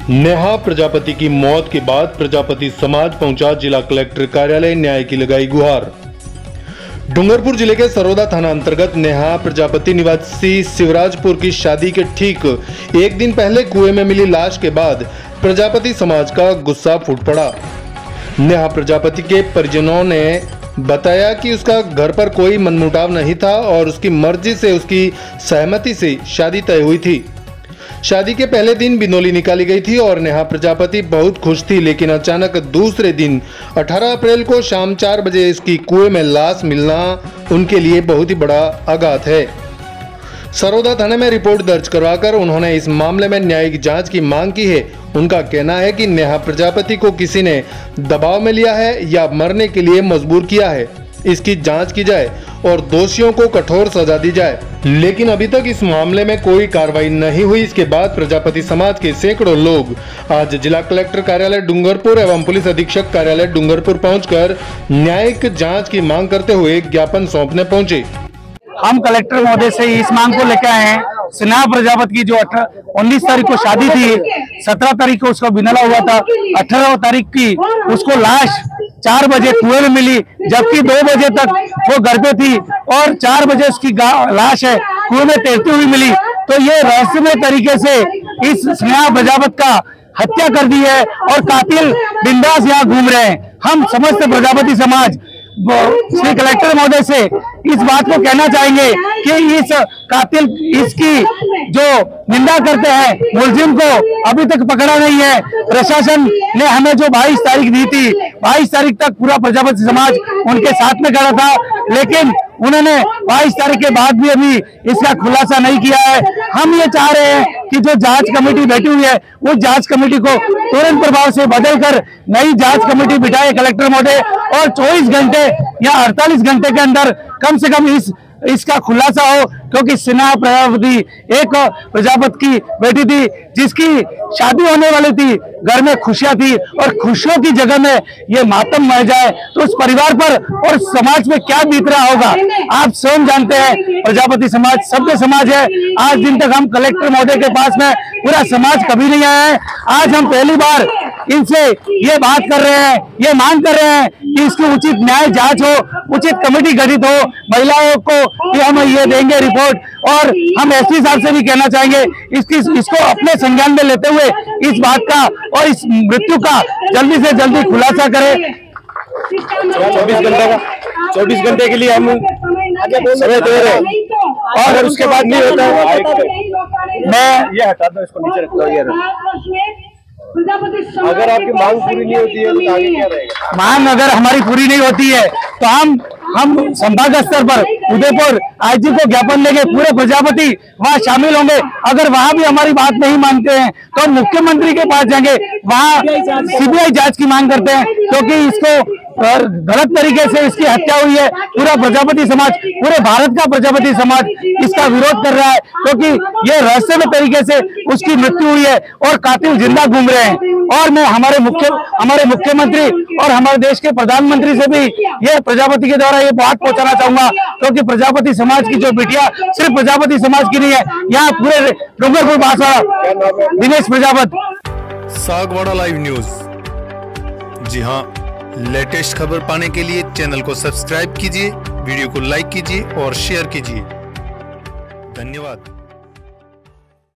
नेहा प्रजापति की मौत के बाद प्रजापति समाज पहुंचा जिला कलेक्टर कार्यालय, न्याय की लगाई गुहार। डूंगरपुर जिले के सरोदा थाना अंतर्गत नेहा प्रजापति निवासी शिवराजपुर की शादी के ठीक एक दिन पहले कुएं में मिली लाश के बाद प्रजापति समाज का गुस्सा फूट पड़ा। नेहा प्रजापति के परिजनों ने बताया कि उसका घर पर कोई मनमुटाव नहीं था और उसकी मर्जी से, उसकी सहमति से शादी तय हुई थी। शादी के पहले दिन बिनोली निकाली गई थी और नेहा प्रजापति बहुत खुश थी, लेकिन अचानक दूसरे दिन 18 अप्रैल को शाम 4 बजे इसकी कुएं में लाश मिलना उनके लिए बहुत ही बड़ा आघात है। सरोदा थाने में रिपोर्ट दर्ज करवाकर उन्होंने इस मामले में न्यायिक जांच की मांग की है। उनका कहना है कि नेहा प्रजापति को किसी ने दबाव में लिया है या मरने के लिए मजबूर किया है, इसकी जांच की जाए और दोषियों को कठोर सजा दी जाए। लेकिन अभी तक इस मामले में कोई कार्रवाई नहीं हुई। इसके बाद प्रजापति समाज के सैकड़ों लोग आज जिला कलेक्टर कार्यालय डूंगरपुर एवं पुलिस अधीक्षक कार्यालय डूंगरपुर पहुंचकर न्यायिक जांच की मांग करते हुए ज्ञापन सौंपने पहुंचे। हम कलेक्टर महोदय से इस मांग को लेकर आए हैं। नेहा प्रजापति की जो 19 तारीख को शादी थी, 17 तारीख को उसका बिनला हुआ था, 18 तारीख की उसको लाश 4 बजे कुएं में मिली, जबकि 2 बजे तक वो घर पे थी और 4 बजे उसकी लाश है कुएं में तैरती हुई मिली। तो ये रहस्यमय तरीके से इस नेहा प्रजापति का हत्या कर दी है और कातिल बिंदास यहाँ घूम रहे हैं। हम समस्त प्रजापति समाज श्री कलेक्टर महोदय से इस बात को कहना चाहेंगे कि इस कातिल, इसकी जो निंदा करते हैं मुलजिम को अभी तक पकड़ा नहीं है। प्रशासन ने हमें जो 22 तारीख दी थी, 22 तारीख तक पूरा प्रजापति समाज उनके साथ में खड़ा था, लेकिन उन्होंने 22 तारीख के बाद भी अभी इसका खुलासा नहीं किया है। हम ये चाह रहे हैं कि जो जांच कमेटी बैठी हुई है उस जांच कमेटी को तुरंत प्रभाव से बदलकर नई जांच कमेटी बिठाए कलेक्टर महोदय और 24 घंटे या 48 घंटे के अंदर कम से कम इसका खुलासा हो, क्योंकि नेहा प्रजापति एक प्रजापति की बेटी थी जिसकी शादी होने वाली थी, घर में खुशियां थी और खुशियों की जगह में ये मातम मच जाए तो उस परिवार पर और समाज में क्या बीत रहा होगा आप स्वयं जानते हैं। प्रजापति समाज सभ्य समाज है। आज दिन तक हम कलेक्टर महोदय के पास में पूरा समाज कभी नहीं आया है। आज हम पहली बार इनसे ये बात कर रहे हैं, ये मांग कर रहे हैं कि इसकी उचित न्याय जांच हो, उचित कमेटी गठित हो, महिलाओं को कि हम ये देंगे रिपोर्ट। और हम एसपी साहब से भी कहना चाहेंगे इसको अपने संज्ञान में लेते हुए इस बात का और इस मृत्यु का जल्दी से जल्दी खुलासा करें। 24 घंटे के लिए हम समय दे रहे हैं और उसके बाद नहीं होता है। मैं ये हटा दो, इसको नीचे रखता हूँ। अगर आपकी मांग पूरी नहीं होती है तो आगे क्या रहेगा? मांग अगर हमारी पूरी नहीं होती है तो हम संभाग स्तर पर उदयपुर आईजी को ज्ञापन देंगे, पूरे प्रजापति वहां शामिल होंगे। अगर वहां भी हमारी बात नहीं मानते हैं तो हम मुख्यमंत्री के पास जाएंगे, वहां सीबीआई जांच की मांग करते हैं, क्योंकि इसको गलत तरीके से इसकी हत्या हुई है। पूरा प्रजापति समाज, पूरे भारत का प्रजापति समाज इसका विरोध कर रहा है, क्योंकि ये रहस्यमय तरीके से उसकी मृत्यु हुई है और कातिल जिंदा घूम रहे हैं। और मैं हमारे मुख्यमंत्री और हमारे देश के प्रधानमंत्री से भी ये प्रजापति के द्वारा ये बात पहुंचाना चाहूंगा, क्योंकि प्रजापति समाज की जो बेटियां सिर्फ प्रजापति समाज की नहीं है, यहाँ पूरे डूंगरपुर बांसवाड़ा दिनेश प्रजापति। Sagwara live news. जी हाँ, लेटेस्ट खबर पाने के लिए चैनल को सब्सक्राइब कीजिए, वीडियो को लाइक कीजिए और शेयर कीजिए। धन्यवाद।